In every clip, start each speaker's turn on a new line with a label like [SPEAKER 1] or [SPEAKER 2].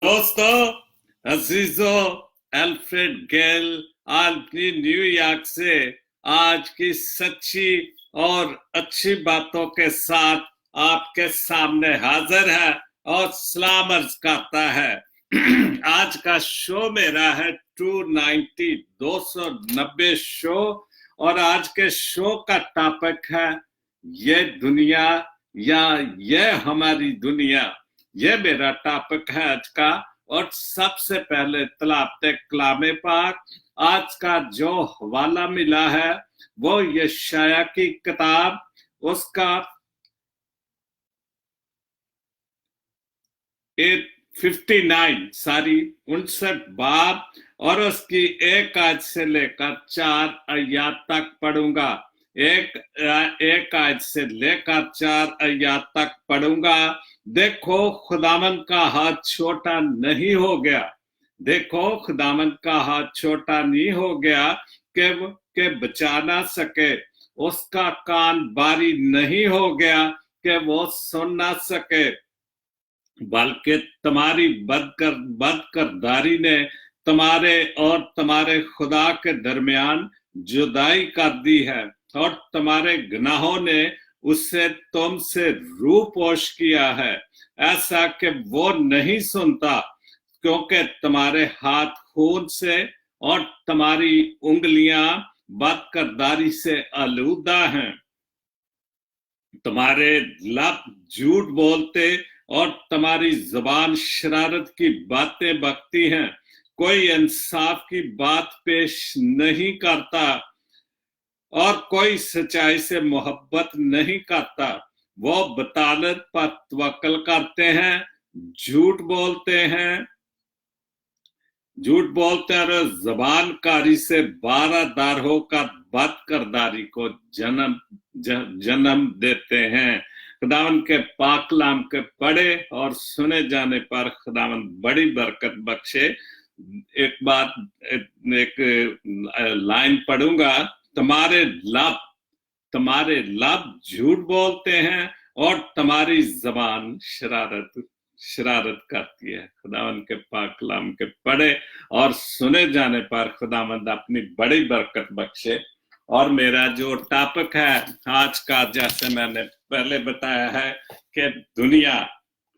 [SPEAKER 1] दोस्तों, अजीजों, अल्फ्रेड गेल अपनी न्यूयॉर्क से आज की सच्ची और अच्छी बातों के साथ आपके सामने हाजिर है और सलाम अर्ज करता है। आज का शो मेरा है 290 शो, और आज के शो का टॉपिक है ये दुनिया या ये हमारी दुनिया। ये मेरा टॉपिक है आज का। और सबसे पहले तलाबते कलामे पाक, आज का जो हवाला मिला है वो यशाया की किताब, उसका 59 बाब और उसकी 1 आयत से लेकर 4 आयत तक पढ़ूंगा। एक आयत से लेकर 4 आयत तक पढ़ूंगा। देखो, खुदावंद का हाथ छोटा नहीं हो गया। देखो, खुदावंद का हाथ छोटा नहीं हो गया कि बचा ना सके। उसका कान बारी नहीं हो गया कि वो सुन ना सके, बल्कि तुम्हारी बदकरदारी ने तुम्हारे और तुम्हारे खुदा के दरमियान जुदाई कर दी है, और तुम्हारे गुनाहों ने उससे तुमसे रूपोश किया है, ऐसा कि वो नहीं सुनता, क्योंकि तुम्हारे हाथ खून से और तुम्हारी उंगलियां बदकरदारी से आलूदा हैं। तुम्हारे लब झूठ बोलते और तुम्हारी जुबान शरारत की बातें बकती हैं। कोई इंसाफ की बात पेश नहीं करता और कोई सच्चाई से मोहब्बत नहीं करता। वो बतालत पर तवक्कल करते हैं, झूठ बोलते हैं और जबानकारी से बारादार होकर बदकरदारी को जन्म देते हैं। खुदावंद के पाक कलाम के पढ़े और सुने जाने पर खुदावंद बड़ी बरकत बख्शे। एक लाइन पढ़ूंगा। तुम्हारे लब झूठ बोलते हैं और तुम्हारी जबान शरारत करती है। खुदावंद के पाक कलाम के पढ़े और सुने जाने पर खुदावंद अपनी बड़ी बरकत बख्शे। और मेरा जो टॉपिक है आज का, जैसे मैंने पहले बताया है कि दुनिया,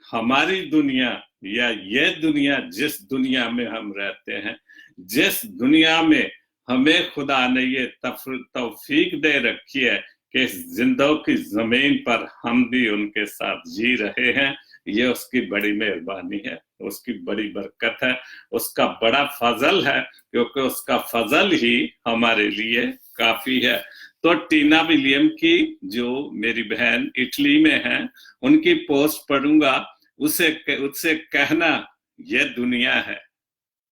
[SPEAKER 1] हमारी दुनिया या ये दुनिया, जिस दुनिया में हम रहते हैं, जिस दुनिया में हमें खुदा ने ये तौफीक दे रखी है कि जिंदों की जमीन पर हम भी उनके साथ जी रहे हैं, ये उसकी बड़ी मेहरबानी है, उसकी बड़ी बरकत है, उसका बड़ा फजल है, क्योंकि उसका फजल ही हमारे लिए काफी है। तो टीना विलियम की, जो मेरी बहन इटली में है, उनकी पोस्ट पढ़ूंगा। उससे कहना ये दुनिया है,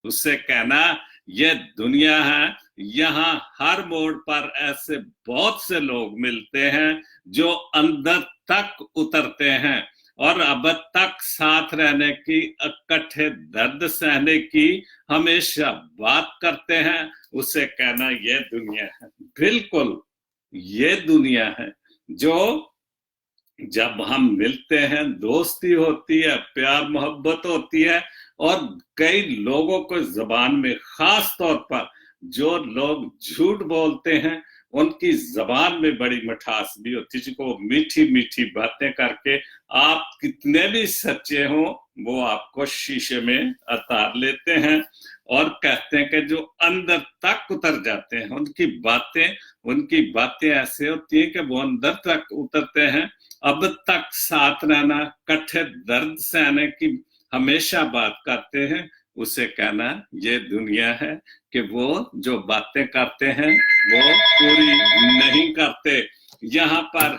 [SPEAKER 1] उससे कहना ये दुनिया है। यहाँ हर मोड़ पर ऐसे बहुत से लोग मिलते हैं जो अंदर तक उतरते हैं और अब तक साथ रहने की, इकट्ठे दर्द सहने की हमेशा बात करते हैं। उसे कहना ये दुनिया है। बिल्कुल ये दुनिया है जो जब हम मिलते हैं, दोस्ती होती है, प्यार मोहब्बत होती है, और कई लोगों को जबान में, खास तौर पर जो लोग झूठ बोलते हैं, उनकी जबान में बड़ी मिठास भी होती है, जिनको मीठी मीठी बातें करके आप कितने भी सच्चे हो, वो आपको शीशे में उतार लेते हैं और कहते हैं कि जो अंदर तक उतर जाते हैं, उनकी बातें ऐसे होती है कि वो अंदर तक उतरते हैं। अब तक साथ रहना, इकट्ठे दर्द सहने की हमेशा बात करते हैं। उसे कहना ये दुनिया है कि वो जो बातें करते हैं वो पूरी नहीं करते। यहाँ पर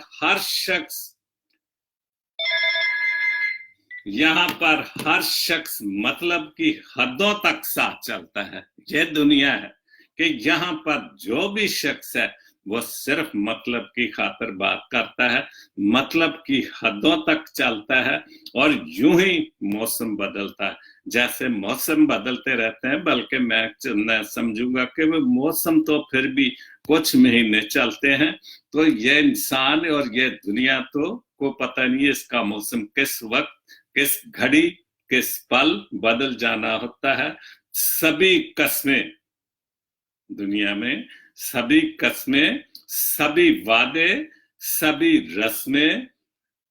[SPEAKER 1] हर शख्स मतलब की हदों तक साथ चलता है। ये दुनिया है कि यहाँ पर जो भी शख्स है वो सिर्फ मतलब की खातिर बात करता है, मतलब की हदों तक चलता है, और यूं ही मौसम बदलता है। जैसे मौसम बदलते रहते हैं, बल्कि मैं समझूंगा कि वो मौसम तो फिर भी कुछ महीने चलते हैं, तो ये इंसान और ये दुनिया तो को पता नहीं इसका मौसम किस वक्त, किस घड़ी, किस पल बदल जाना होता है। सभी कस्में दुनिया में, सभी कस्में, सभी वादे, सभी रस्में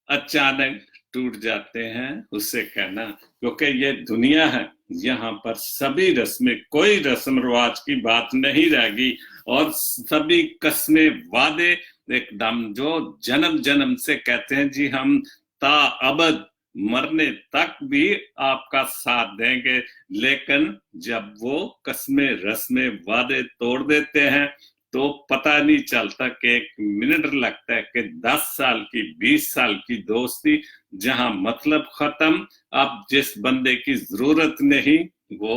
[SPEAKER 1] अचानक टूट जाते हैं। उससे कहना, क्योंकि ये दुनिया है, यहाँ पर सभी रस्में, कोई रस्म रिवाज की बात नहीं रहेगी, और सभी कस्में, वादे एकदम जो जन्म जन्म से कहते हैं जी हम ता अबद मरने तक भी आपका साथ देंगे, लेकिन जब वो कस्में रस्में वादे तोड़ देते हैं तो पता नहीं चलता कि एक मिनट लगता है कि 10 साल की 20 साल की दोस्ती जहां मतलब खत्म, अब जिस बंदे की जरूरत नहीं वो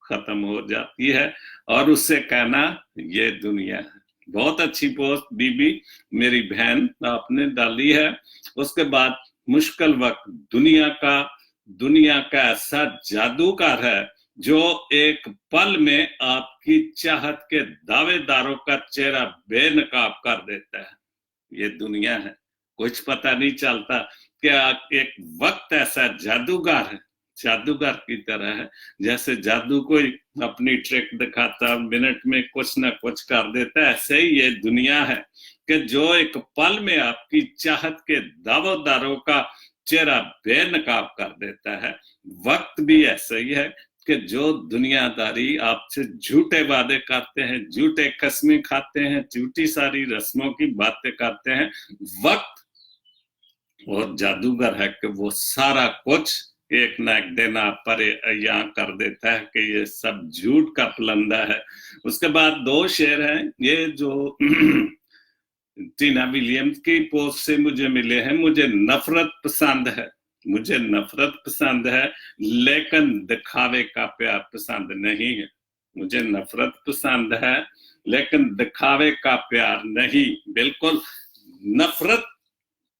[SPEAKER 1] खत्म हो जाती है, और उससे कहना ये दुनिया है। बहुत अच्छी पोस्ट बीबी मेरी बहन आपने डाली है। उसके बाद मुश्किल वक्त दुनिया का ऐसा जादूगर है जो एक पल में आपकी चाहत के दावेदारों का चेहरा बेनकाब कर देता है। ये दुनिया है, कुछ पता नहीं चलता कि एक वक्त ऐसा जादूगर है, जादूगर की तरह है, जैसे जादू कोई अपनी ट्रिक दिखाता मिनट में कुछ ना कुछ कर देता, ऐसे ही ये दुनिया है कि जो एक पल में आपकी चाहत के दावेदारों का चेहरा बेनकाब कर देता है। वक्त भी ऐसा ही है कि जो दुनियादारी आपसे झूठे वादे करते हैं, झूठे कस्में खाते हैं, झूठी सारी रस्मों की बातें करते हैं, वक्त और जादूगर है कि वो सारा कुछ एक न एक दिन आप पर यहाँ कर देता है कि ये सब झूठ का पलंदा है। उसके बाद 2 शेर हैं, ये जो टीना विलियम्स की पोस्ट से मुझे मिले हैं। मुझे नफरत पसंद है, मुझे नफरत पसंद है, लेकिन दिखावे का प्यार पसंद नहीं है। मुझे नफरत पसंद है लेकिन दिखावे का प्यार नहीं। बिल्कुल, नफरत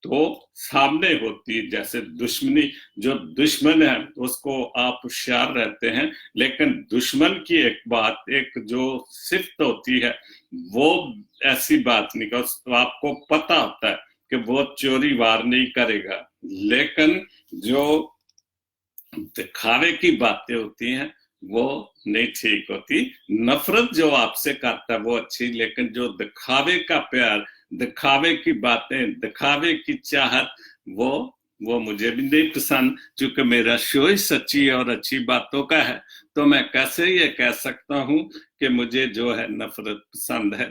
[SPEAKER 1] तो सामने होती है, जैसे दुश्मनी, जो दुश्मन है उसको आप होशियार रहते हैं, लेकिन दुश्मन की एक बात, एक जो सिफ्त होती है वो ऐसी बात नहीं कर, तो आपको पता होता है कि वो चोरी वार नहीं करेगा, लेकिन जो दिखावे की बातें होती हैं वो नहीं ठीक होती। नफरत जो आपसे करता है वो अच्छी, लेकिन जो दिखावे का प्यार, दिखावे की बातें, दिखावे की चाहत, वो मुझे भी नहीं पसंद। क्योंकि मेरा शो ही सच्ची और अच्छी बातों का है, तो मैं कैसे ये कह सकता हूं कि मुझे जो है नफरत पसंद है,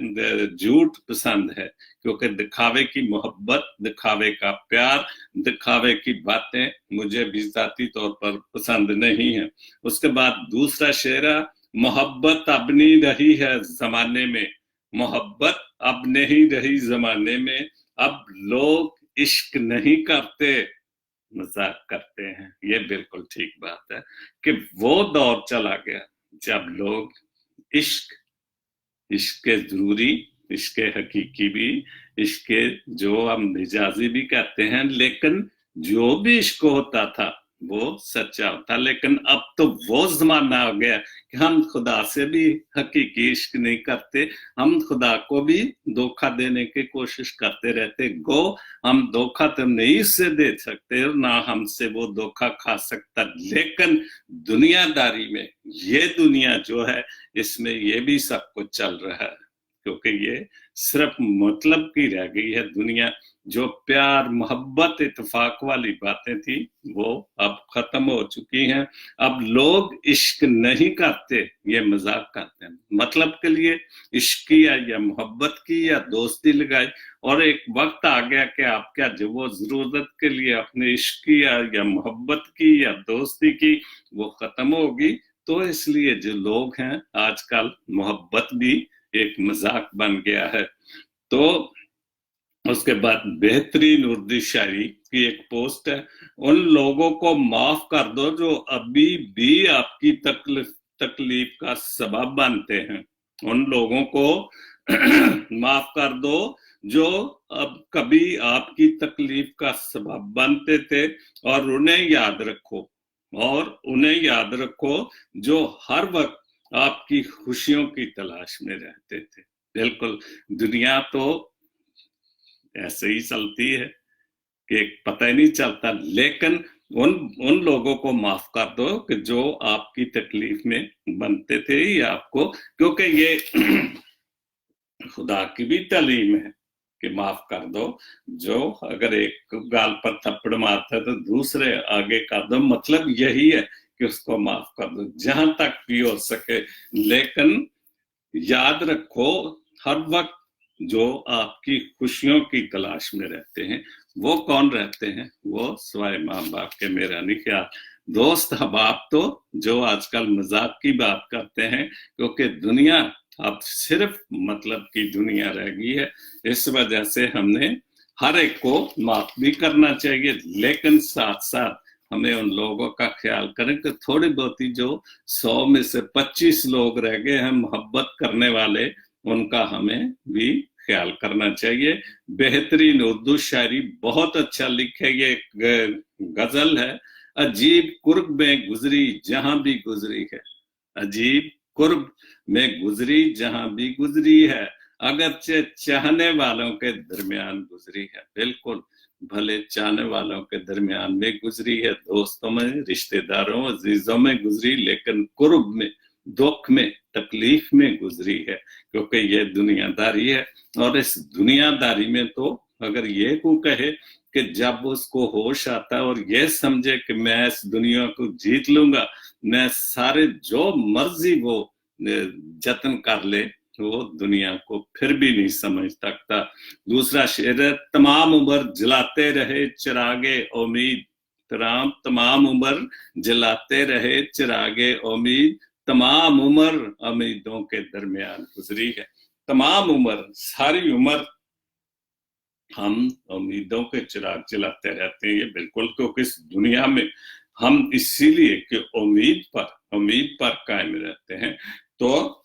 [SPEAKER 1] झूठ पसंद है, क्योंकि दिखावे की मोहब्बत, दिखावे का प्यार, दिखावे की बातें मुझे भी जाती तौर पर पसंद नहीं है। उसके बाद दूसरा शेरा, मोहब्बत अब नहीं रही है जमाने में, मोहब्बत अब नहीं रही जमाने में, अब लोग इश्क नहीं करते, मजाक करते हैं। ये बिल्कुल ठीक बात है कि वो दौर चला गया जब लोग इश्क जरूरी, इश्क हकीकी भी, इश्क जो हम मिजाजी भी कहते हैं, लेकिन जो भी इश्क होता था वो सच्चा होता। लेकिन अब तो वो जमाना आ गया कि हम खुदा से भी हकीकी इश्क नहीं करते, हम खुदा को भी धोखा देने की कोशिश करते रहते। गो हम धोखा तो नहीं से दे सकते, ना हमसे वो धोखा खा सकता, लेकिन दुनियादारी में, ये दुनिया जो है इसमें ये भी सब कुछ चल रहा है, क्योंकि ये सिर्फ मतलब की रह गई है दुनिया। जो प्यार, मोहब्बत, इत्तेफाक वाली बातें थी वो अब खत्म हो चुकी हैं। अब लोग इश्क नहीं करते, ये मजाक करते हैं, मतलब के लिए इश्क किया या मोहब्बत की या दोस्ती लगाई, और एक वक्त आ गया कि आप क्या जो वो जरूरत के लिए अपने इश्क की या मोहब्बत की या दोस्ती की वो खत्म होगी। तो इसलिए जो लोग हैं आजकल, मोहब्बत भी एक मजाक बन गया है। तो उसके बाद बेहतरीन उर्दू शायरी की एक पोस्ट है, उन लोगों को माफ कर दो जो अभी भी आपकी तकलीफ का सबब बनते हैं। उन लोगों को माफ कर दो जो अब कभी आपकी तकलीफ का सबब बनते थे, और उन्हें याद रखो, और उन्हें याद रखो जो हर वक्त आपकी खुशियों की तलाश में रहते थे। बिल्कुल, दुनिया तो ऐसे ही चलती है कि पता ही नहीं चलता, लेकिन उन लोगों को माफ कर दो कि जो आपकी तकलीफ में बनते थे या आपको, क्योंकि ये खुदा की भी तालीम है कि माफ कर दो। जो अगर एक गाल पर थप्पड़ मारता है तो दूसरे आगे कर दो, मतलब यही है कि उसको माफ कर दो जहां तक भी हो सके। लेकिन याद रखो, हर वक्त जो आपकी खुशियों की तलाश में रहते हैं वो कौन रहते हैं? वो सिवाय माँ बाप के, मेरा नहीं ख्याल। दोस्त अहबाब तो जो आजकल मजाक की बात करते हैं, क्योंकि दुनिया अब सिर्फ मतलब की दुनिया रह गई है। इस वजह से हमने हर एक को माफ भी करना चाहिए, लेकिन साथ साथ हमें उन लोगों का ख्याल करें कि थोड़ी बहुत ही जो 100 में से 25 लोग रह गए हैं मोहब्बत करने वाले, उनका हमें भी ख्याल करना चाहिए। बेहतरीन उर्दू शायरी बहुत अच्छा लिखे, ये गजल है। अजीब कुर्ब में गुजरी जहां भी गुजरी है, अजीब कुर्ब में गुजरी जहां भी गुजरी है, अगरचे चाहने वालों के दरमियान गुजरी है। बिल्कुल, भले चाहने वालों के दरमियान में गुजरी है, दोस्तों में, रिश्तेदारों, अजीजों में गुजरी, लेकिन कुर्ब में, दुख में, तकलीफ में गुजरी है, क्योंकि ये दुनियादारी है। और इस दुनियादारी में तो अगर ये को कहे कि जब उसको होश आता है और ये समझे कि मैं इस दुनिया को जीत लूंगा, मैं सारे जो मर्जी वो जतन कर ले, वो दुनिया को फिर भी नहीं समझ सकता। दूसरा शेर है, तमाम उम्र जलाते रहे चिरागे उम्मीद, तमाम उम्र जलाते रहे चिरागे उम्मीद, तमाम उम्र उम्मीदों के दरमियान गुजरी है। तमाम उम्र, सारी उम्र हम उम्मीदों के चिराग जलाते रहते हैं, ये बिल्कुल, क्योंकि इस दुनिया में हम इसीलिए कि उम्मीद पर कायम रहते हैं। तो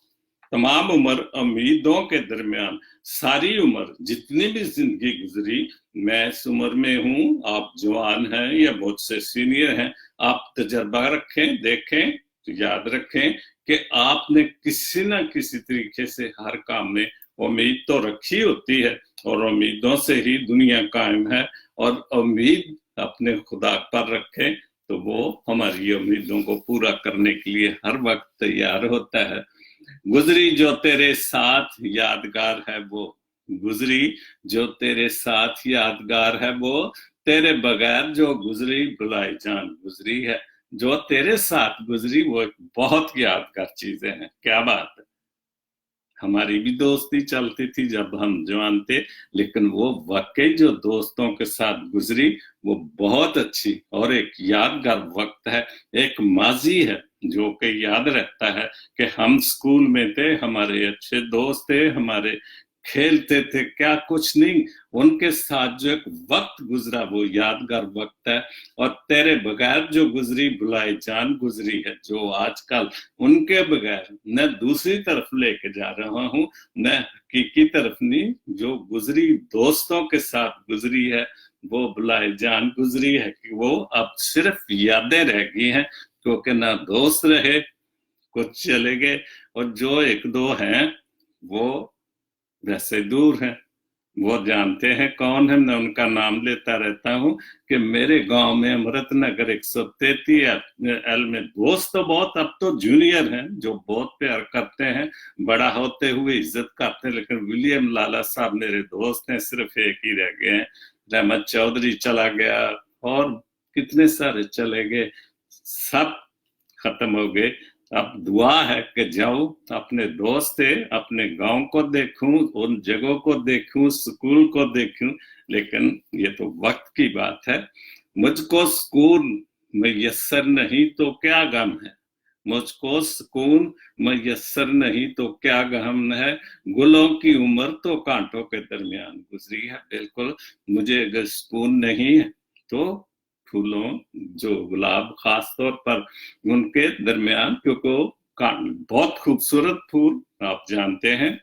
[SPEAKER 1] तमाम उम्र उम्मीदों के दरमियान, सारी उम्र जितनी भी जिंदगी गुजरी, मैं इस उम्र में हूं, आप जवान हैं या मुझसे सीनियर हैं, आप तजर्बा रखें, देखें तो याद रखें कि आपने किसी न किसी तरीके से हर काम में उम्मीद तो रखी होती है, और उम्मीदों से ही दुनिया कायम है। और उम्मीद अपने खुदा पर रखें तो वो हमारी उम्मीदों को पूरा करने के लिए हर वक्त तैयार होता है। गुजरी जो तेरे साथ यादगार है वो, गुजरी जो तेरे साथ यादगार है वो, तेरे बगैर जो गुजरी बुलाई जान गुजरी है। जो तेरे साथ गुजरी वो बहुत यादगार चीजें हैं। क्या बात है, हमारी भी दोस्ती चलती थी जब हम जवान थे, लेकिन वो वाकई जो दोस्तों के साथ गुजरी वो बहुत अच्छी और एक यादगार वक्त है, एक माजी है जो कि याद रहता है कि हम स्कूल में थे, हमारे अच्छे दोस्त थे, हमारे खेलते थे, क्या कुछ नहीं, उनके साथ जो एक वक्त गुजरा वो यादगार वक्त है। और तेरे बगैर जो गुजरी बुलाई जान गुजरी है, जो आजकल उनके बगैर न दूसरी तरफ लेके जा रहा हूं, न हकीकी तरफ नहीं, जो गुजरी दोस्तों के साथ गुजरी है वो बुलाई जान गुजरी है, कि वो अब सिर्फ यादें रह गई हैं, क्योंकि ना दोस्त रहे, कुछ चले गए, और जो एक दो हैं वो वैसे दूर हैं। वो जानते हैं कौन है, मैं उनका नाम लेता रहता हूँ कि मेरे गांव में अमृत नगर 133 में दोस्त तो बहुत, अब तो जूनियर हैं जो बहुत प्यार करते हैं, बड़ा होते हुए इज्जत करते हैं, लेकिन विलियम लाला साहब मेरे दोस्त हैं, सिर्फ एक ही रह गए हैं। रहमत चौधरी चला गया और कितने सारे चले गए, सब खत्म हो गए। अब दुआ है कि जाऊं, अपने दोस्त थे, अपने गांव को देखूं, उन जगहों को देखूं, स्कूल को देखूं, लेकिन ये तो वक्त की बात है। मुझको सुकून मैसर नहीं तो क्या गम है, मुझको सुकून मैसर नहीं तो क्या गम है, गुलों की उम्र तो कांटों के दरमियान गुजरी है। बिल्कुल, मुझे अगर सुकून नहीं है तो फूलों, जो गुलाब खास तौर पर उनके दरमियान, क्योंकि बहुत खूबसूरत फूल आप जानते हैं,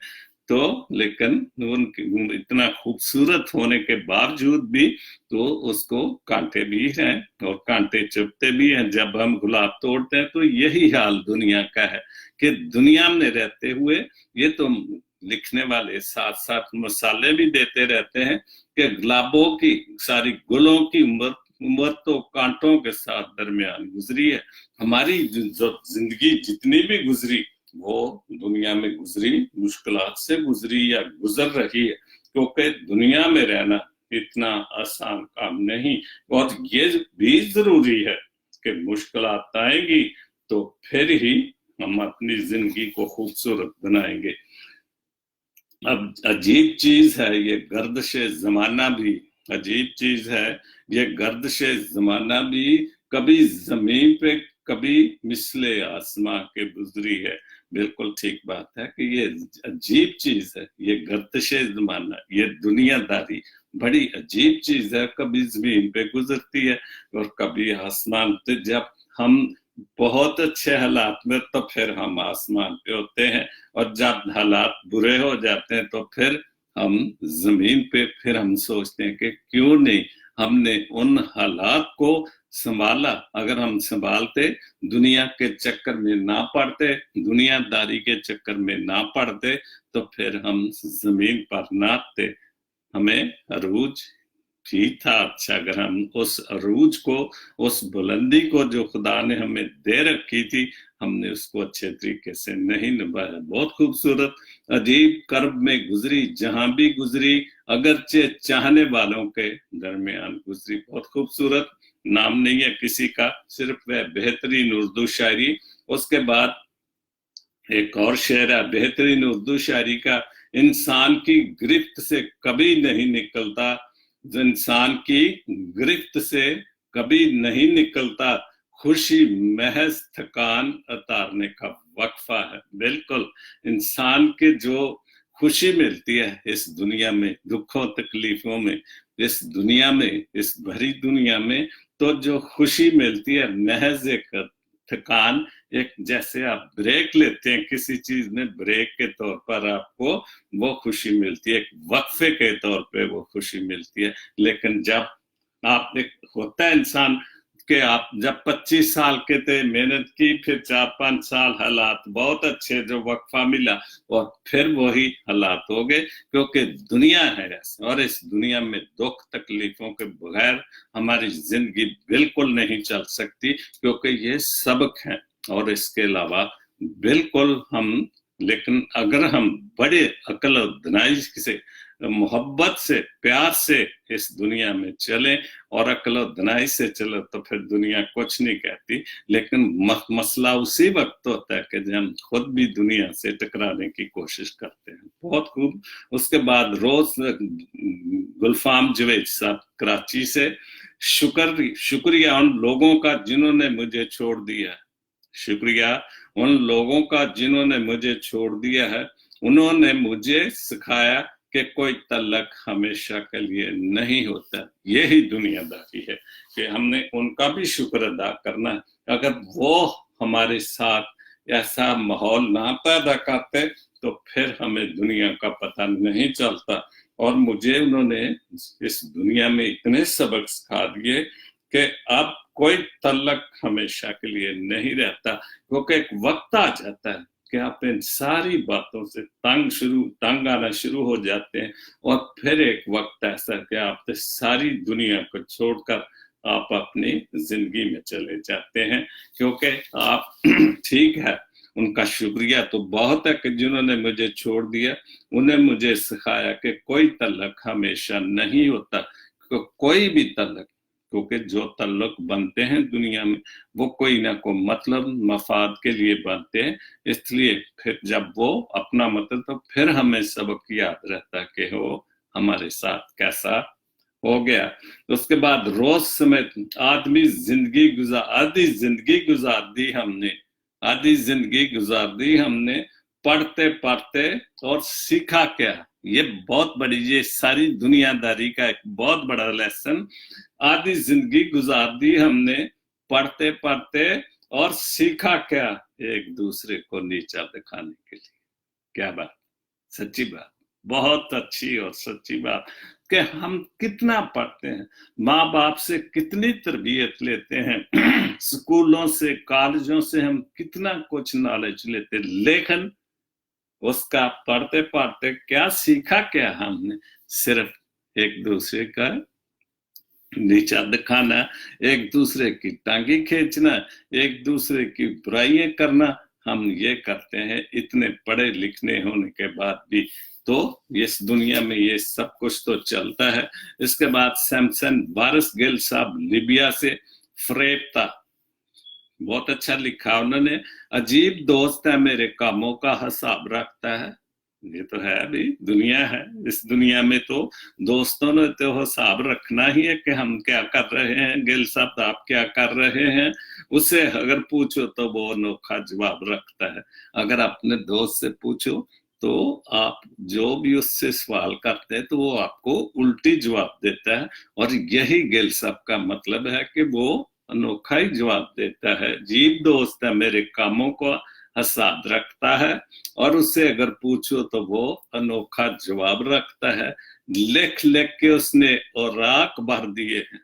[SPEAKER 1] तो लेकिन उनके इतना खूबसूरत होने के बावजूद भी तो उसको कांटे भी हैं और कांटे चुभते भी हैं। जब हम गुलाब तोड़ते हैं तो यही हाल दुनिया का है कि दुनिया में रहते हुए ये तो लिखने वाले साथ साथ मसाले भी देते रहते हैं कि गुलाबों की, सारी गुलों की उम्र उम्र तो कांटों के साथ दरमियान गुजरी है। हमारी जो जिंदगी जितनी भी गुजरी वो दुनिया में गुजरी, मुश्किलात से गुजरी या गुजर रही है, क्योंकि दुनिया में रहना इतना आसान काम नहीं। और ये भी जरूरी है कि मुश्किलात आएंगी तो फिर ही हम अपनी जिंदगी को खूबसूरत बनाएंगे। अब अजीब चीज है ये गर्दिश जमाना भी, अजीब चीज है ये गर्दिश जमाना भी, कभी जमीन पे कभी मिसले आसमां के गुजरी है। बिल्कुल ठीक बात है कि ये अजीब चीज है ये गर्दिश जमाना, ये दुनियादारी बड़ी अजीब चीज है। कभी जमीन पे गुजरती है और कभी आसमान पे। जब हम बहुत अच्छे हालात में तो फिर हम आसमान पे होते हैं, और जब हालात बुरे हो जाते हैं तो फिर हम जमीन पे। फिर हम सोचते हैं कि क्यों नहीं हमने उन हालात को संभाला। अगर हम संभालते, दुनिया के चक्कर में ना पड़ते, दुनियादारी के चक्कर में ना पड़ते, तो फिर हम जमीन पर ना थे। हमें अरूज भी था अच्छा, अगर हम उस अरूज को, उस बुलंदी को जो खुदा ने हमें दे रखी थी, हमने उसको अच्छे तरीके से नहीं निभाया। बहुत खूबसूरत अजीब कर्ब में गुजरी, जहां भी गुजरी अगरचे चाहने वालों के दरमियान गुजरी। बहुत खूबसूरत, नाम नहीं है किसी का, सिर्फ वह बेहतरीन उर्दू शायरी। उसके बाद एक और शेर है बेहतरीन उर्दू शायरी का, इंसान की गिरफ्त से कभी नहीं निकलता, इंसान की गिरफ्त से कभी नहीं निकलता, खुशी महज थकान उतारने का वक्फा है। बिल्कुल, इंसान के जो खुशी मिलती है इस दुनिया में, दुखों तकलीफों में, इस दुनिया में, इस भरी दुनिया में, तो जो खुशी मिलती है महज एक थकान, एक जैसे आप ब्रेक लेते हैं किसी चीज में, ब्रेक के तौर पर आपको वो खुशी मिलती है, एक वक्फे के तौर पे वो खुशी मिलती है। लेकिन जब आप एक होता है इंसान के, आप जब 25 साल के थे, मेहनत की, फिर 4-5 साल हालात बहुत अच्छे, जो वक्फा मिला, और फिर वही हालात हो गए, क्योंकि दुनिया है ऐसे। और इस दुनिया में दुख तकलीफों के बगैर हमारी जिंदगी बिल्कुल नहीं चल सकती, क्योंकि ये सबक है। और इसके अलावा बिल्कुल हम, लेकिन अगर हम बड़े अकल और दानिश से, मोहब्बत से, प्यार से इस दुनिया में चले और अकल और दानिश से चले, तो फिर दुनिया कुछ नहीं कहती। लेकिन मसला उसी वक्त होता है कि जब हम खुद भी दुनिया से टकराने की कोशिश करते हैं। बहुत खूब। उसके बाद रोज गुलफाम जवेद साहब कराची से, शुक्रिया उन लोगों का जिन्होंने मुझे छोड़ दिया, शुक्रिया उन लोगों का जिन्होंने मुझे छोड़ दिया है। उन्होंने मुझे सिखाया कि कोई तल्लक हमेशा के लिए नहीं होता। यही दुनियादारी है कि हमने उनका भी शुक्र अदा करना है। अगर वो हमारे साथ ऐसा माहौल ना पैदा करते तो फिर हमें दुनिया का पता नहीं चलता। और मुझे उन्होंने इस दुनिया में इतने सबक सिखा दिए कि अब कोई तल्लक हमेशा के लिए नहीं रहता, क्योंकि एक वक्त आ जाता है कि आप इन सारी बातों से तंग आना शुरू हो जाते हैं, और फिर एक वक्त ऐसा कि आप सारी दुनिया को छोड़कर आप अपनी जिंदगी में चले जाते हैं। क्योंकि आप ठीक है, उनका शुक्रिया तो बहुत है कि जिन्होंने मुझे छोड़ दिया, उन्हें मुझे सिखाया कि कोई तल्लक हमेशा नहीं होता, कोई भी तल्लक, क्योंकि जो तल्लुक बनते हैं दुनिया में वो कोई ना कोई मतलब मफाद के लिए बनते हैं। इसलिए फिर जब वो अपना मतलब, तो फिर हमें सबक याद रहता कि वो हमारे साथ कैसा हो गया। तो उसके बाद रोज समेत आदमी आधी जिंदगी गुजार दी हमने, आधी जिंदगी गुजार दी हमने, पढ़ते पढ़ते और सीखा क्या। ये बहुत बड़ी, ये सारी दुनियादारी का एक बहुत बड़ा लेसन। आधी जिंदगी गुजार दी हमने पढ़ते पढ़ते, और सीखा क्या, एक दूसरे को नीचा दिखाने के लिए। क्या बात, सच्ची बात, बहुत अच्छी और सच्ची बात कि हम कितना पढ़ते हैं, माँ बाप से कितनी तरबियत लेते हैं, स्कूलों से, कॉलेजों से हम कितना कुछ नॉलेज लेते हैं, लेकिन उसका पढ़ते पढ़ते क्या सीखा, क्या हमने सिर्फ एक दूसरे का नीचा दिखाना, एक दूसरे की टांगी खींचना, एक दूसरे की बुराइयां करना, हम ये करते हैं इतने पढ़े लिखने होने के बाद भी। तो इस दुनिया में ये सब कुछ तो चलता है। इसके बाद सैमसन वारिस गिल साहब लीबिया से, फ्रेप्ता, बहुत अच्छा लिखा उन्होंने। अजीब दोस्त है, मेरे कामों का हिसाब रखता है। ये तो है अभी दुनिया है, इस दुनिया में तो दोस्तों ने तो हिसाब रखना ही है कि हम क्या कर रहे हैं, गिल साहब आप क्या कर रहे हैं। उससे अगर पूछो तो वो अनोखा जवाब रखता है। अगर अपने दोस्त से पूछो तो आप जो भी उससे सवाल करते हैं तो वो आपको उल्टी जवाब देता है। और यही गिल साहब का मतलब है कि वो अनोखा ही जवाब देता है। जीव दोस्त है, मेरे कामों को हिसाब रखता है, और उससे अगर पूछो तो वो अनोखा जवाब रखता है। लिख लिख के उसने औराक भर दिए हैं,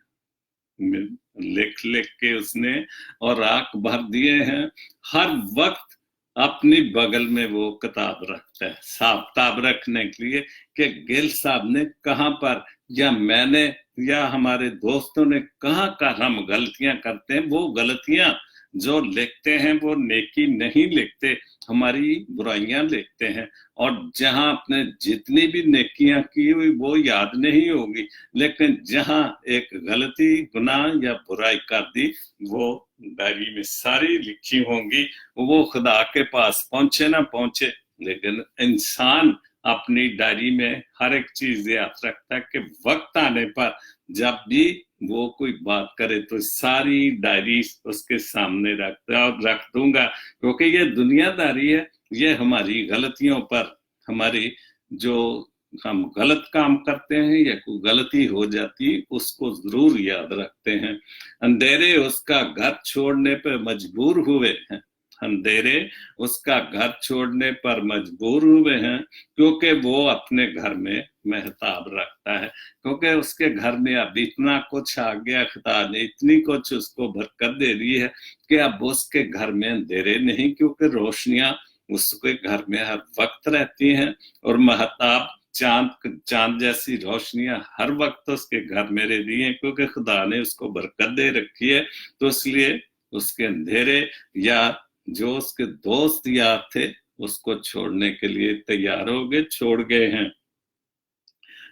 [SPEAKER 1] लिख लिख के उसने औराक भर दिए हैं। हर वक्त अपनी बगल में वो किताब रखता है, हिसाब किताब रखने के लिए कि गिल साहब ने कहाँ पर, या मैंने, या हमारे दोस्तों ने कहाँ का हम गलतियां करते हैं। वो गलतियां जो लिखते हैं वो नेकी नहीं लिखते, हमारी बुराइयां लिखते हैं। और जहां आपने जितनी भी नेकियां की हुई वो याद नहीं होगी, लेकिन जहां एक गलती, गुनाह या बुराई कर दी वो डायरी में सारी लिखी होंगी। वो खुदा के पास पहुंचे ना पहुंचे, लेकिन इंसान अपनी डायरी में हर एक चीज याद रखता है कि वक्त आने पर जब भी वो कोई बात करे तो सारी डायरी उसके सामने रख दूंगा। क्योंकि ये दुनियादारी है, ये हमारी गलतियों पर, हमारी जो हम गलत काम करते हैं या कोई गलती हो जाती उसको जरूर याद रखते हैं। अंधेरे उसका घर छोड़ने पर मजबूर हुए हैं, अंधेरे उसका घर छोड़ने पर मजबूर हुए हैं, क्योंकि वो अपने घर में मेहताब रखता है। क्योंकि उसके घर में अब इतना कुछ आ गया, खुदा ने इतनी कुछ उसको बरकत दे दी है कि अब उसके घर में अंधेरे नहीं, क्योंकि रोशनियां उसके घर में हर वक्त रहती हैं। और महताब, चांद जैसी रोशनियां हर वक्त उसके घर में रहती हैं, क्योंकि खुदा ने उसको बरकत दे रखी है। तो इसलिए उसके अंधेरे या जो उसके दोस्त यार थे उसको छोड़ने के लिए तैयार हो गए, छोड़ गए हैं।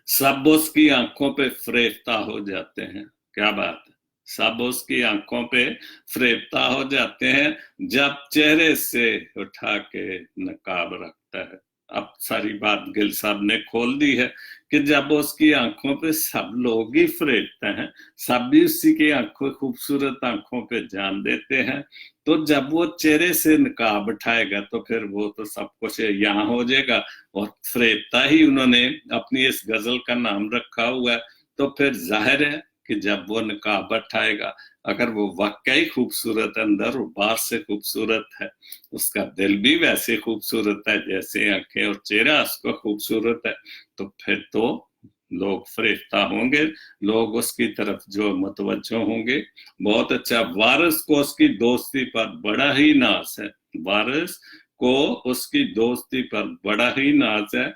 [SPEAKER 1] सब उसकी आंखों पे फरेबता हो जाते हैं। क्या बात है, सब उसकी आंखों पे फरेबता हो जाते हैं जब चेहरे से उठा के नकाब रखता है। अब सारी बात गिल साहब ने खोल दी है कि जब उसकी आंखों पे सब लोग ही फरेबते हैं, सब भी उसी की आंखों, खूबसूरत आंखों पे जान देते हैं, तो जब वो चेहरे से नकाब उठाएगा तो फिर वो तो सब कुछ यहाँ हो जाएगा। और फरेबता ही उन्होंने अपनी इस गजल का नाम रखा हुआ है। तो फिर जाहिर है कि जब वो नकाब उठाएगा, अगर वो वाकई खूबसूरत अंदर और बाहर से खूबसूरत है, उसका दिल भी वैसे खूबसूरत है जैसे आंखें और चेहरा उसको खूबसूरत है, तो फिर तो लोग फरेफ्ता होंगे, लोग उसकी तरफ जो मुतवज्जो होंगे। बहुत अच्छा। वारिस को उसकी दोस्ती पर बड़ा ही नाज है, वारिस को उसकी दोस्ती पर बड़ा ही नाज है।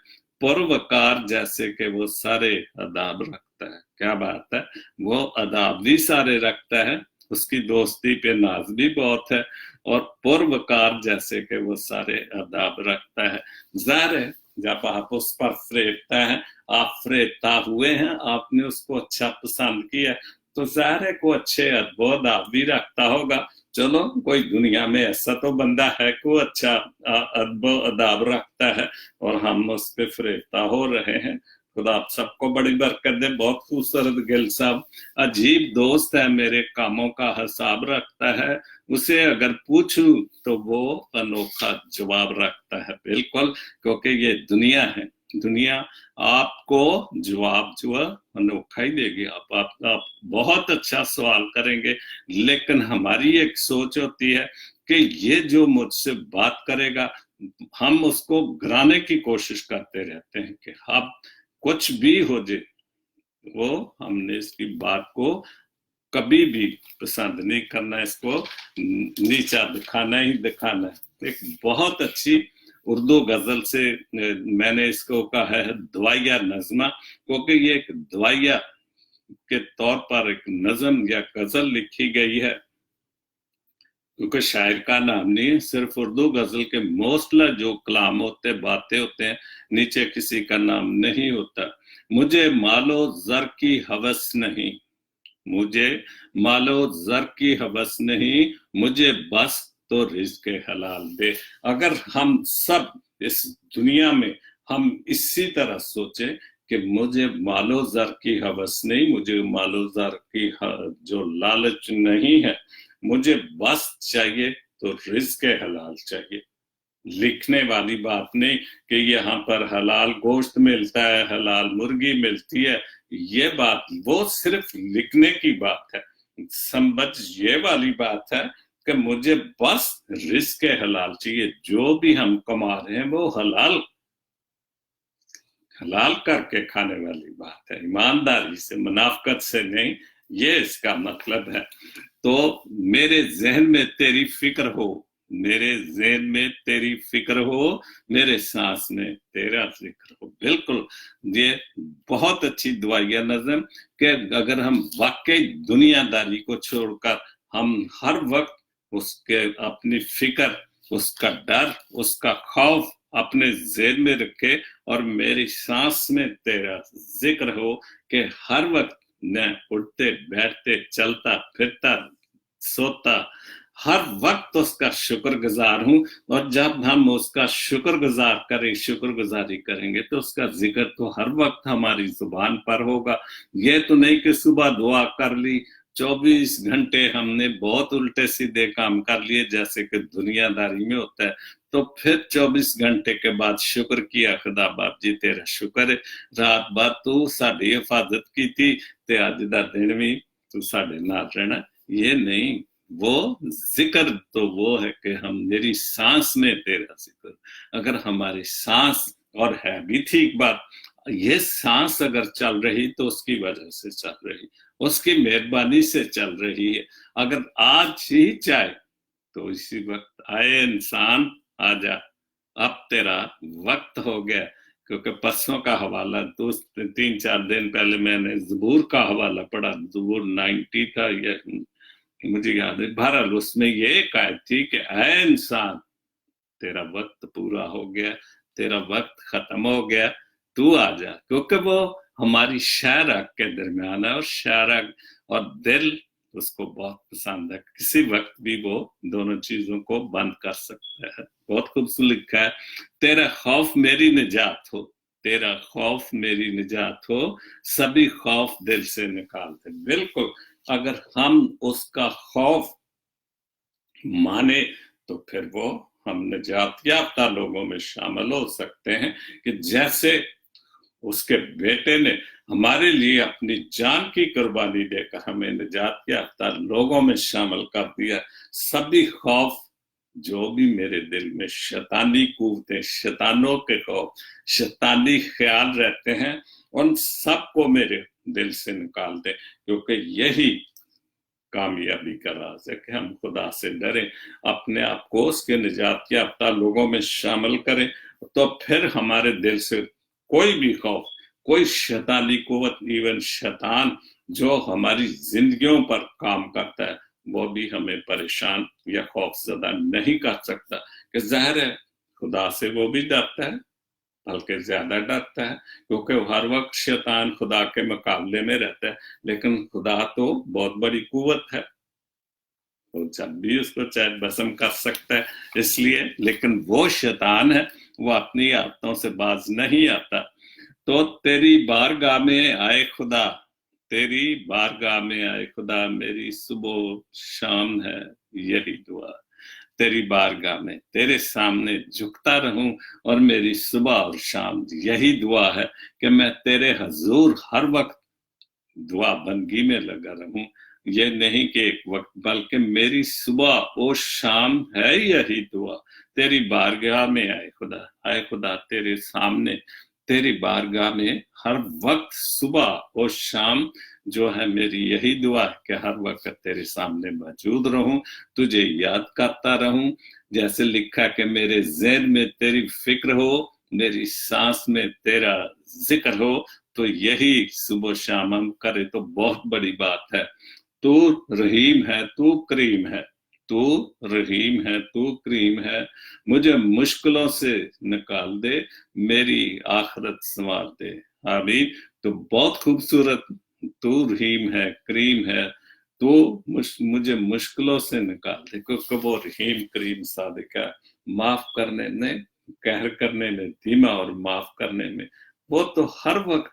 [SPEAKER 1] पुरवकार जैसे कि वो सारे अदाब रखता है। क्या बात है, वो अदाब भी सारे रखता है, उसकी दोस्ती पे नाज भी बहुत है, और पुरवकार जैसे कि वो सारे अदाब रखता है। जाहिर है जब आप उस पर फरेबता है, आप फरेबता हुए हैं, आपने उसको अच्छा पसंद किया, तो जाहिर है को अच्छे अदब आप भी रखता होगा। चलो कोई दुनिया में ऐसा तो बंदा है को अच्छा अदब अदाब रखता है, और हम उस पर फरेबता हो रहे हैं। खुदा आप सबको बड़ी बरकत दे। बहुत खूबसूरत गिल साहब। अजीब दोस्त है, मेरे कामों का हिसाब रखता है, उसे अगर पूछूं तो वो अनोखा जवाब रखता है। बिल्कुल, क्योंकि ये दुनिया है, दुनिया आपको जवाब जो है अनोखा ही देगी। आप बहुत अच्छा सवाल करेंगे, लेकिन हमारी एक सोच होती है कि ये जो मुझसे बात करेगा, हम उसको गिराने की कोशिश करते रहते हैं कि अब कुछ भी हो जाए, वो हमने इसकी बात को कभी भी पसंद नहीं करना, इसको नीचा दिखाना ही दिखाना है। एक बहुत अच्छी उर्दू गजल से मैंने इसको कहा है दवाइया नज़मा, क्योंकि ये एक दवाइया के तौर पर एक नज़म या गजल लिखी गई है, क्योंकि शायर का नाम नहीं है, सिर्फ उर्दू गजल के मोस्टला जो कलाम होते बातें होते हैं, नीचे किसी का नाम नहीं होता। मुझे मालो जर की हवस नहीं, मुझे मालो जर की हवस नहीं, मुझे बस तो रिज़्क़ हलाल दे। अगर हम सब इस दुनिया में हम इसी तरह सोचें कि मुझे मालो जर की हवस नहीं, मुझे मालो जर की जो लालच नहीं है, मुझे बस चाहिए तो रिज़्क़ हलाल चाहिए। लिखने वाली बात नहीं कि यहाँ पर हलाल गोश्त मिलता है, हलाल मुर्गी मिलती है, ये बात वो सिर्फ लिखने की बात है। समझ ये वाली बात है कि मुझे बस रिज़्क़ हलाल चाहिए, जो भी हम कमा रहे हैं वो हलाल हलाल करके खाने वाली बात है, ईमानदारी से, मुनाफकत से नहीं, ये इसका मतलब है। तो मेरे जहन में तेरी फिक्र हो, मेरे ज़हन में तेरी फिक्र हो, मेरे सांस में तेरा जिक्र हो। बिल्कुल, ये बहुत अच्छी दुआया नज़म कि अगर हम वाकई दुनियादारी को छोड़कर हम हर वक्त उसके अपनी फिक्र, उसका डर, उसका खौफ अपने ज़हन में रखे और मेरी सांस में तेरा जिक्र हो कि हर वक्त मैं उठते बैठते चलता फिरता सोता हर वक्त उसका शुक्रगुजार हूं। और जब हम उसका शुक्रगुजार करें, शुक्रगुजारी करेंगे तो उसका जिक्र तो हर वक्त हमारी जुबान पर होगा। ये तो नहीं कि सुबह दुआ कर ली, 24 घंटे हमने बहुत उल्टे सीधे काम कर लिए जैसे कि दुनियादारी में होता है, तो फिर 24 घंटे के बाद शुक्र किया, खुदा बाप जी तेरा शुक्र है, रात बाद तू साडी हिफाजत की थी ते अज दा दिन भी तू साडे नाल रहना। ये नहीं, वो जिक्र तो वो है कि हम मेरी सांस में तेरा जिक्र। अगर हमारी सांस, और है भी ठीक बात, ये सांस अगर चल रही तो उसकी वजह से चल रही, उसकी मेहरबानी से चल रही है। अगर आज ही चाहे तो इसी वक्त आए इंसान आजा, अब तेरा वक्त हो गया। क्योंकि परसों का हवाला तो 3-4 दिन पहले मैंने ज़बूर का हवाला पढ़ा, ज़बूर 90 था, या मुझे याद है, बहरहाल उसमें ये कायद थी कि ऐ इंसान तेरा वक्त पूरा हो गया, तेरा वक्त खत्म हो गया, तू आ जा। क्योंकि वो हमारी शायराक के दरमियान है और शायराक और दिल उसको बहुत पसंद है, किसी वक्त भी वो दोनों चीजों को बंद कर सकता है। बहुत खूबसूरत लिखा है, तेरा खौफ मेरी निजात हो, तेरा खौफ मेरी निजात हो, सभी खौफ दिल से निकाल दे। बिल्कुल, अगर हम उसका खौफ माने तो फिर वो हम निजात याफ्ता लोगों में शामिल हो सकते हैं कि जैसे उसके बेटे ने हमारे लिए अपनी जान की कुर्बानी देकर हमें निजात याफ्ता लोगों में शामिल कर दिया। सभी खौफ जो भी मेरे दिल में शैतानी कुव्वतें, शैतानों के खौफ, शैतानी ख्याल रहते हैं, उन सबको मेरे दिल से निकाल दे, क्योंकि यही कामयाबी का राज है कि हम खुदा से डरें, अपने आप को उसके निजात याफ्ता लोगों में शामिल करें, तो फिर हमारे दिल से कोई भी खौफ, कोई शैतानी कुव्वत, इवन शैतान जो हमारी जिंदगियों पर काम करता है, वो भी हमें परेशान या खौफजदा नहीं कर सकता। कि ज़ाहिर है खुदा से वो भी डरता है, बल्कि ज्यादा डरता है, क्योंकि हर वक्त शैतान खुदा के मुकाबले में रहता है, लेकिन खुदा तो बहुत बड़ी कुव्वत है, तो जब भी उसको चाहे भस्म कर सकता है। इसलिए, लेकिन वो शैतान है, वो अपनी आदतों से बाज नहीं आता। तो तेरी बारगाह में आए खुदा, तेरी बारगाह में आए खुदा, मेरी सुबह शाम है यही दुआ, तेरी बारगाह में तेरे सामने झुकता रहूं और मेरी सुबह और शाम यही दुआ है कि मैं तेरे हजूर हर वक्त दुआ बंदगी में लगा रहूं। ये नहीं कि एक वक्त, बल्कि मेरी सुबह और शाम है यही दुआ, तेरी बारगाह में आए खुदा, आए खुदा तेरे सामने, तेरी बारगाह में हर वक्त सुबह और शाम जो है मेरी यही दुआ है कि हर वक्त तेरे सामने मौजूद रहूं, तुझे याद करता रहूं। जैसे लिखा कि मेरे ज़हन में तेरी फिक्र हो, मेरी सांस में तेरा जिक्र हो, तो यही सुबह शाम हम करें तो बहुत बड़ी बात है। तू रहीम है, तू करीम है, तू रहीम है, तू करीम है, मुझे मुश्किलों से निकाल दे, मेरी आखिरत संवार दे। आमीन। तो बहुत खूबसूरत, तू रहीम है, करीम है, तो मुझे मुश्किलों से निकाल दे, क्योंकि वो रहीम करीम सादिक है। माफ करने में, कहर करने में धीमा और माफ करने में, वो तो हर वक्त,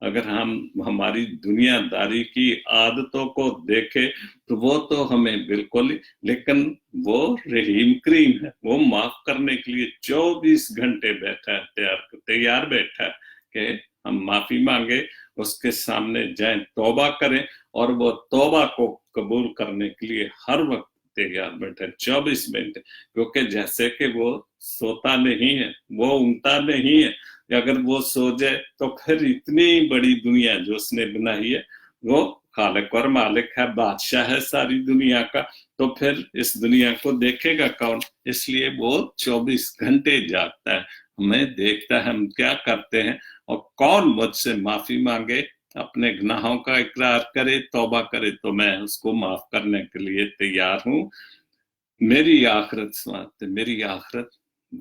[SPEAKER 1] अगर हम हमारी दुनियादारी की आदतों को देखें तो वो तो हमें बिल्कुल, लेकिन वो रहीम करीम है, वो माफ करने के लिए 24 घंटे बैठा है, तैयार बैठा है कि हम माफी मांगे, उसके सामने जाएं, तौबा करें, और वो तौबा को कबूल करने के लिए हर वक्त तैयार बैठा है 24 घंटे। क्योंकि जैसे कि वो सोता नहीं है, वो ऊँगता नहीं है, अगर वो सो जाए तो फिर इतनी बड़ी दुनिया जो उसने बनाई है, वो खालिक और मालिक है, बादशाह है सारी दुनिया का, तो फिर इस दुनिया को देखेगा कौन? इसलिए वो 24 घंटे जागता है, हमें देखता है हम क्या करते हैं, और कौन मुझसे माफी मांगे, अपने गुनाहों का इकरार करे, तौबा करे, तो मैं उसको माफ करने के लिए तैयार हूं। मेरी आखिरत सुनाते, मेरी आखिरत,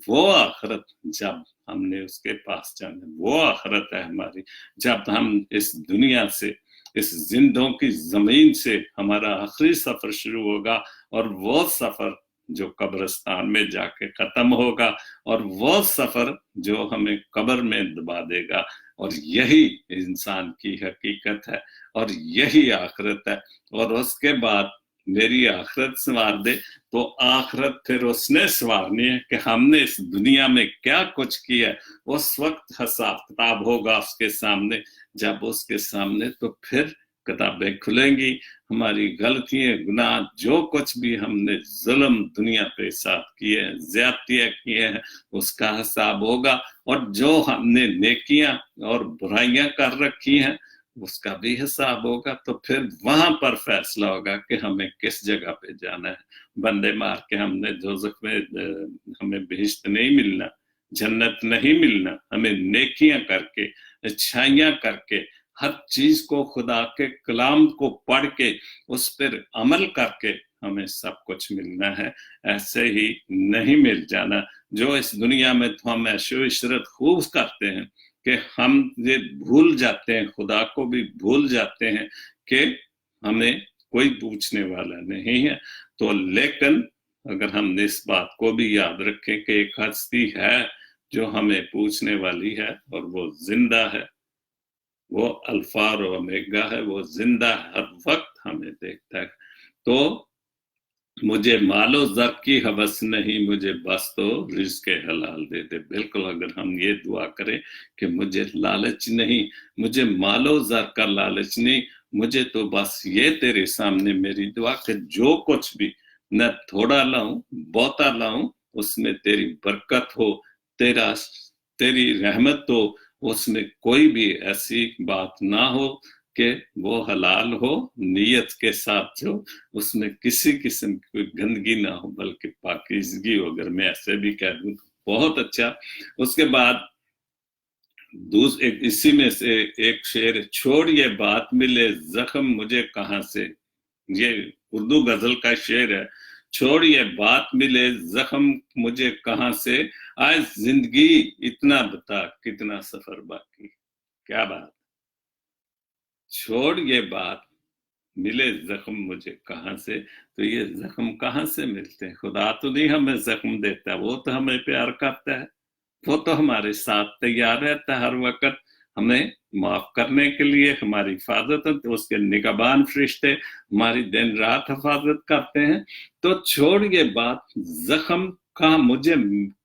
[SPEAKER 1] वो आखिरत जब हमने उसके पास जाना, वो आखिरत है हमारी जब हम इस दुनिया से, इस जिंदों की जमीन से हमारा आखिरी सफर शुरू होगा, और वो सफर जो कब्रिस्तान में जाके खत्म होगा, और वो सफर जो हमें कब्र में दबा देगा। और यही इंसान की हकीकत है, और यही आखिरत है। और उसके बाद मेरी आखिरत संवार दे, तो आखिरत फिर उसने संवारनी है कि हमने इस दुनिया में क्या कुछ किया। उस वक्त हिसाब किताब होगा उसके सामने, जब उसके सामने तो फिर किताबें खुलेंगी, हमारी गलतियां, गुनाह, जो कुछ भी हमने जुल्म दुनिया पे साथ किए हैं, ज्यादतियां किए हैं, उसका हिसाब होगा। और जो हमने नेकियां और बुराइयां कर रखी हैं, उसका भी हिसाब होगा। तो फिर वहां पर फैसला होगा कि हमें किस जगह पे जाना है। बंदे मार के हमने दोज़ख में, हमें बहिश्त नहीं मिलना, जन्नत नहीं मिलना, हमें नेकियां करके, अच्छाइयां करके, हर चीज को, खुदा के कलाम को पढ़ के, उस पर अमल करके हमें सब कुछ मिलना है। ऐसे ही नहीं मिल जाना। जो इस दुनिया में तो हम ऐशो इशरत खूब करते हैं कि हम ये भूल जाते हैं, खुदा को भी भूल जाते हैं कि हमें कोई पूछने वाला नहीं है। तो लेकिन अगर हम इस बात को भी याद रखें कि एक हस्ती है जो हमें पूछने वाली है, और वो जिंदा है, वो अल्फा और ओमेगा है, वो जिंदा हर वक्त हमें देखता है। तो मुझे मालो ज़र की हवस नहीं, मुझे बस तो रिज़्क़ हलाल दे दे। बिल्कुल, अगर हम ये दुआ करें कि मुझे लालच नहीं, मुझे मालो ज़र का लालच नहीं, मुझे तो बस ये तेरे सामने मेरी दुआ कि जो कुछ भी न थोड़ा लाऊं बहुता लाऊं, उसमें तेरी बरकत हो, तेरी रहमत हो, उसमें कोई भी ऐसी बात ना हो कि वो हलाल हो, नीयत के साथ जो उसमें किसी किस्म की कोई गंदगी ना हो, बल्कि पाकीज़गी हो। अगर मैं ऐसे भी कह दूं तो बहुत अच्छा। उसके बाद एक इसी में से एक शेर, छोड़ ये बात मिले जख्म मुझे कहां से, ये उर्दू गजल का शेर है। छोड़ ये बात मिले जख्म मुझे कहां से, आज जिंदगी इतना बता कितना सफर बाकी। क्या बात। छोड़ ये बात मिले जख्म मुझे कहां से, तो ये जख्म कहां से मिलते हैं? खुदा तो नहीं हमें जख्म देता, वो तो हमें प्यार करता है, वो तो हमारे साथ तैयार रहता है हर वक्त हमें माफ करने के लिए, हमारी हिफाजत, तो उसके निगहबान फरिश्ते हमारी दिन रात हिफाजत करते हैं। तो छोड़ ये बात जख्म कहां मुझे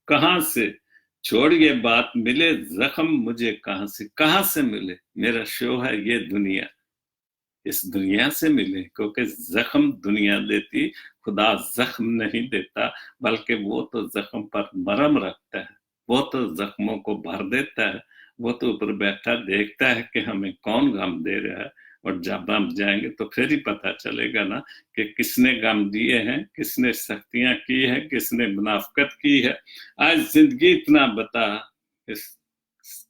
[SPEAKER 1] कहां से, छोड़ ये बात मिले जख्म मुझे कहां से मिले? मेरा शो है ये दुनिया, इस दुनिया से मिले, क्योंकि जख्म दुनिया देती, खुदा जख्म नहीं देता, बल्कि वो तो जख्म पर मरहम रखता है, वो तो जख्मों को भर देता है, वो तो ऊपर बैठा देखता है कि हमें कौन गम दे रहा है। और जब हम जाएंगे तो फिर ही पता चलेगा ना कि किसने गम दिए हैं, किसने सख्तियां की है, किसने मुनाफकत की है। आज जिंदगी इतना बता, इस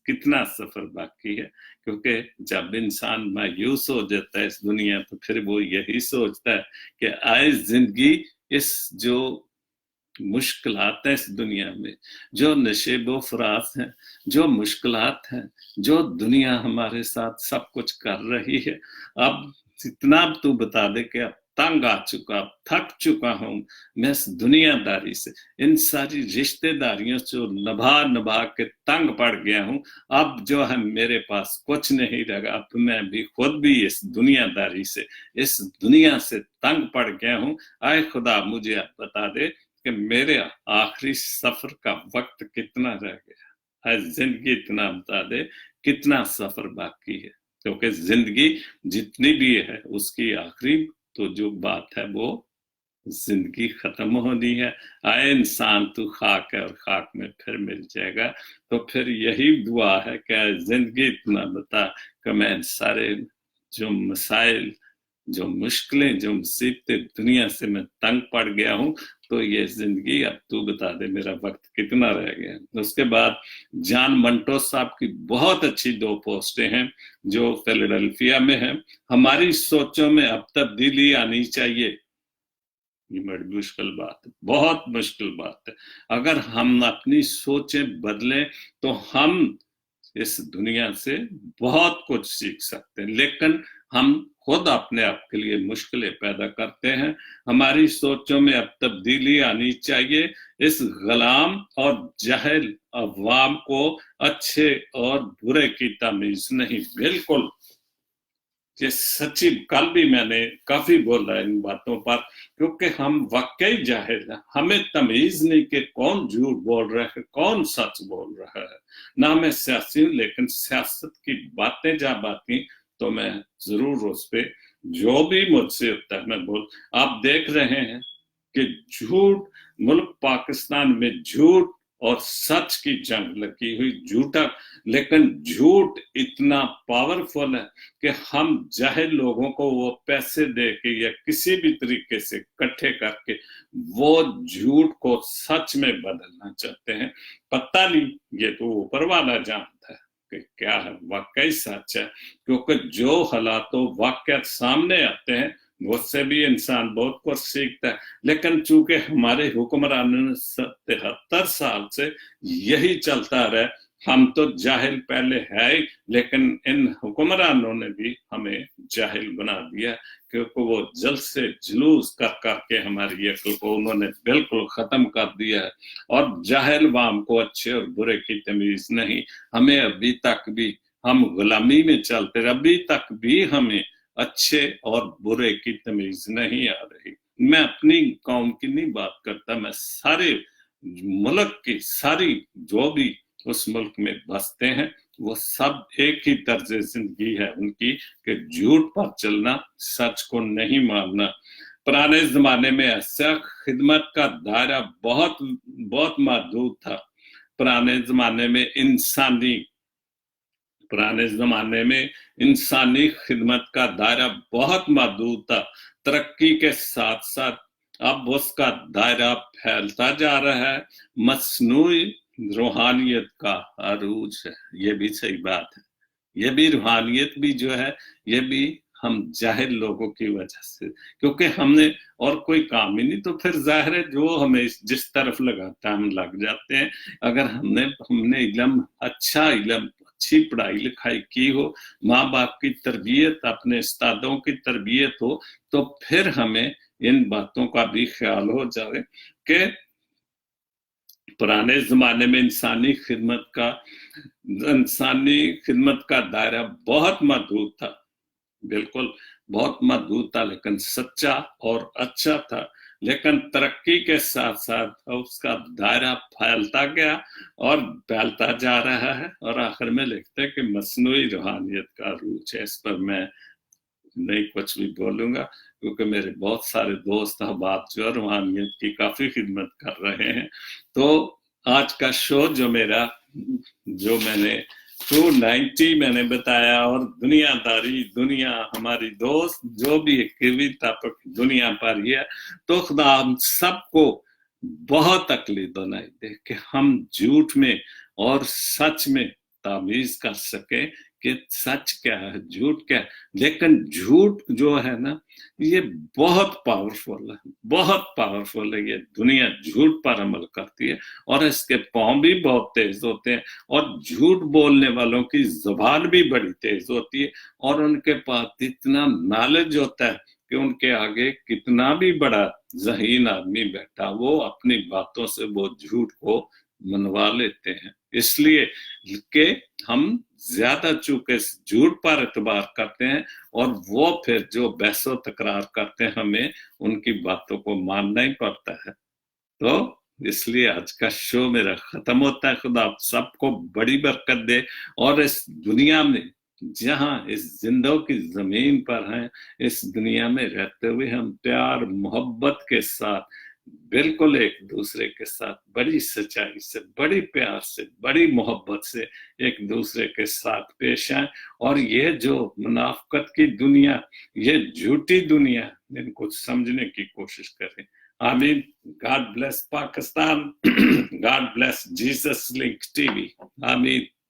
[SPEAKER 1] कितना सफर बाकी है, क्योंकि जब इंसान मायूस हो जाता है इस दुनिया, तो फिर वो यही सोचता है कि आए जिंदगी इस जो मुश्किलात है इस दुनिया में, जो नशेबो फराज हैं, जो मुश्किलात हैं, जो दुनिया हमारे साथ सब कुछ कर रही है, अब इतना तू बता दे कि अब तंग आ चुका, थक चुका हूं मैं इस दुनियादारी से, इन सारी रिश्तेदारियों से नभा नभा के तंग पड़ गया हूं, अब जो है मेरे पास कुछ नहीं रहा, अब मैं भी खुद भी इस दुनियादारी से, इस दुनिया से तंग पड़ गया हूं। आए खुदा मुझे अब बता दे कि मेरे आखिरी सफर का वक्त कितना रह गया, आज जिंदगी इतना बता दे कितना सफर बाकी है, क्योंकि जिंदगी जितनी भी है उसकी आखिरी तो जो बात है वो जिंदगी खत्म होनी है। आए इंसान तू खाक है और खाक में फिर मिल जाएगा। तो फिर यही दुआ है कि जिंदगी इतना बता कि मैं सारे जो मसाइल, जो मुश्किलें, जो मुसीबतें दुनिया से मैं तंग पड़ गया हूं, तो ये जिंदगी अब तू बता दे मेरा वक्त कितना रह गया। उसके बाद जॉन मंटो साहब की बहुत अच्छी 2 पोस्टें हैं जो फिलाडेल्फिया में है। हमारी सोचों में अब तब्दीली आनी चाहिए, ये बड़ी मुश्किल बात है, बहुत मुश्किल बात है। अगर हम अपनी सोचें बदलें तो हम इस दुनिया से बहुत कुछ सीख सकते हैं, लेकिन हम खुद अपने आप के लिए मुश्किलें पैदा करते हैं। हमारी सोचों में अब तब्दीली आनी चाहिए। इस गुलाम और जाहिल अवाम को अच्छे और बुरे की तमीज नहीं, बिल्कुल ये सच्ची, कल भी मैंने काफी बोला इन बातों पर, क्योंकि हम वाकई जाहिल हैं, हमें तमीज नहीं कि कौन झूठ बोल रहा है, कौन सच बोल रहा है। ना मैं सियासी हूं, लेकिन सियासत की बातें जब आती तो मैं जरूर उस पे जो भी मुझसे होता है मैं बोल। आप देख रहे हैं कि झूठ, मुल्क पाकिस्तान में झूठ और सच की जंग लगी हुई, झूठा, लेकिन झूठ इतना पावरफुल है कि हम जाहिल लोगों को वो पैसे दे के या किसी भी तरीके से इकट्ठे करके वो झूठ को सच में बदलना चाहते हैं। पता नहीं, ये तो ऊपर वाला जानता है कि क्या है वाकई सच है, क्योंकि जो हालातों वाकई सामने आते हैं उससे भी इंसान बहुत कुछ सीखता है। लेकिन चूंकि हमारे हुक्मरानों ने 73 साल से यही चलता रहा, हम तो जाहिल पहले है ही, लेकिन इन हुक्मरानों ने भी हमें जाहिल बना दिया, क्योंकि वो जल्द से जुलूस कर करके हमारी अक्ल को उन्होंने बिल्कुल खत्म कर दिया है। और जाहिल वाम को अच्छे और बुरे की तमीज नहीं। हमें अभी तक भी, हम गुलामी में चलते, अभी तक भी हमें अच्छे और बुरे की तमीज नहीं आ रही। मैं अपनी कौम की नहीं बात करता, मैं सारे मुल्क की, सारी जो भी उस मुल्क में बसते हैं वो सब एक ही तर्ज जिंदगी है उनकी कि झूठ पर चलना, सच को नहीं मानना। पुराने जमाने में ऐसा खिदमत का दायरा बहुत बहुत महदूद था। पुराने जमाने में इंसानी खिदमत का दायरा बहुत महदूद था। तरक्की के साथ साथ अब उसका दायरा फैलता जा रहा है। मसनूई रूहानियत का अरूज है, ये भी सही बात है। ये भी रूहानियत भी जो है, ये भी हम जाहिल लोगों की वजह से, क्योंकि हमने और कोई काम ही नहीं, तो फिर जाहिर है जो हमें जिस तरफ लगाता है हम लग जाते हैं। अगर हमने इल्म, अच्छा इल्म, अच्छी पढ़ाई लिखाई की हो, माँ बाप की तरबियत, अपने उस्तादों की तरबियत हो, तो फिर हमें इन बातों का भी ख्याल हो जाए कि पुराने जमाने में इंसानी खिदमत का दायरा बहुत महदूद था, बिल्कुल बहुत महदूद था, लेकिन सच्चा और अच्छा था। लेकिन तरक्की के साथ साथ उसका दायरा फैलता गया और फैलता जा रहा है। और आखिर में लिखते हैं कि मसनूई रूहानियत का अरूज है। इस पर मैं नहीं कुछ भी बोलूंगा, क्योंकि मेरे बहुत सारे दोस्त अहबाब जो रूहानियत की काफी खिदमत कर रहे हैं। तो आज का शो जो मैंने 290 मैंने बताया, और दुनियादारी, दुनिया हमारी दोस्त जो भी कविता पर दुनिया पर ही है, तो खुदा हम सबको बहुत अक्ली बनाई दे कि हम झूठ में और सच में तामीज कर सके कि सच क्या है, झूठ क्या है। लेकिन झूठ जो है ना, ये बहुत पावरफुल है, बहुत पावरफुल है। ये दुनिया झूठ पर अमल करती है और इसके पांव भी बहुत तेज होते हैं, और झूठ बोलने वालों की जुबान भी बड़ी तेज होती है, और उनके पास इतना नॉलेज होता है कि उनके आगे कितना भी बड़ा ज़हीन आदमी बैठा, वो अपनी बातों से वो झूठ को मनवा लेते हैं। इसलिए कि हम ज्यादा चूंकि झूठ पर एतबार करते हैं, और वो फिर जो बहसो तकरार करते हैं, हमें उनकी बातों को मानना ही पड़ता है। तो इसलिए आज का शो मेरा खत्म होता है। खुदा आप सबको बड़ी बरकत दे, और इस दुनिया में जहां इस जिंदों की जमीन पर हैं, इस दुनिया में रहते हुए हम प्यार मोहब्बत के साथ, बिल्कुल एक दूसरे के साथ बड़ी सच्चाई से, बड़ी प्यार से, बड़ी मोहब्बत से एक दूसरे के साथ पेश आए, और ये जो मुनाफकत की दुनिया, ये झूठी दुनिया, इनको समझने की कोशिश करें। आमीन। God bless Pakistan. God bless Jesus Link TV. Amen.